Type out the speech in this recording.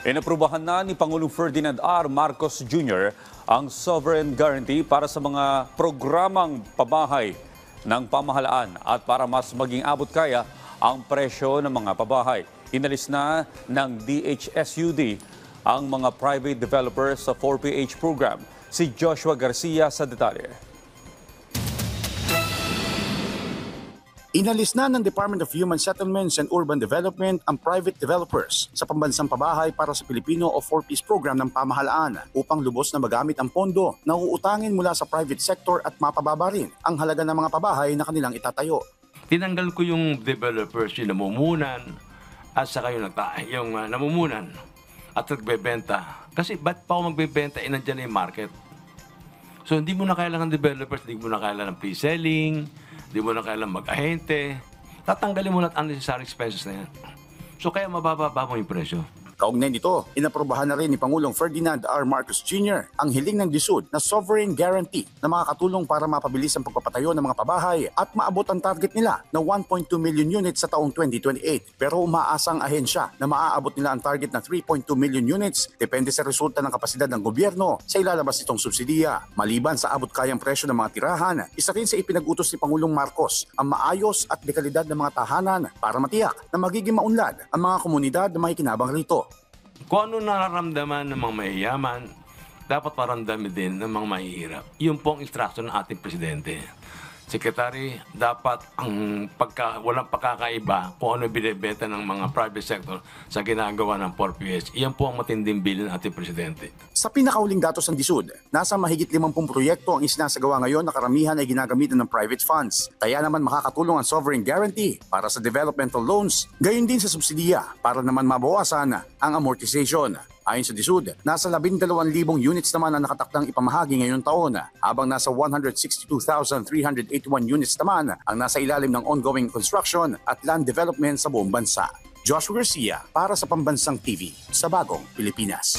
Inaprubahan na ni Pangulong Ferdinand R. Marcos Jr. ang sovereign guarantee para sa mga programang pabahay ng pamahalaan at para mas maging abot kaya ang presyo ng mga pabahay. Inalis na ng DHSUD ang mga private developers sa 4PH program. Si Joshua Garcia sa detalye. Inalis na ng Department of Human Settlements and Urban Development ang private developers sa pambansang pabahay para sa Pilipino o 4Ps program ng pamahalaan upang lubos na magamit ang pondo na uutangin mula sa private sector at mapababa rin ang halaga ng mga pabahay na kanilang itatayo. Tinanggal ko yung developers, yung namumunan at saka yung namumunan at nagbebenta. Kasi ba't pa ako magbebenta? Nandiyan na yung market. So hindi mo na kailangan developers, hindi mo na kailangan ng pre-selling, hindi mo na kailangan mag-ahente. Tatanggalin mo na at unnecessary expenses na yan. So kaya mabababa mo yung presyo. Kaugnay nito, inaprobahan na rin ni Pangulong Ferdinand R. Marcos Jr. ang hiling ng DSUD na sovereign guarantee na makakatulong para mapabilis ang pagpapatayo ng mga pabahay at maabot ang target nila na 1.2 million units sa taong 2028. Pero umaasang ahensya na maaabot nila ang target na 3.2 million units depende sa resulta ng kapasidad ng gobyerno sa ilalabas nitong subsidiya. Maliban sa abot kayang presyo ng mga tirahan, isa rin sa ipinag-utos ni Pangulong Marcos ang maayos at dekalidad ng mga tahanan para matiyak na magiging maunlad ang mga komunidad na makikinabang rito. Kung ano nararamdaman ng mga mayayaman, dapat paramdamin din ng mga mahihirap. Yun po ang instruction ng ating Presidente. Secretary, dapat walang pagkakaiba kung ano binibenta ng mga private sector sa ginagawa ng 4PS. Iyan po ang matinding bilin ng ating Presidente. Sa pinakauling datos ng DSUD, nasa mahigit 50 proyekto ang isinasagawa ngayon na karamihan ay ginagamitan ng private funds. Kaya naman makakatulong ang sovereign guarantee para sa developmental loans, gayon din sa subsidiya para naman mabawasan ang amortization. Ayon sa DSUD, nasa 12,000 units naman ang nakatakdang ipamahagi ngayong taon, habang nasa 162,381 units naman ang nasa ilalim ng ongoing construction at land development sa buong bansa. Joshua Garcia para sa Pambansang TV sa Bagong Pilipinas.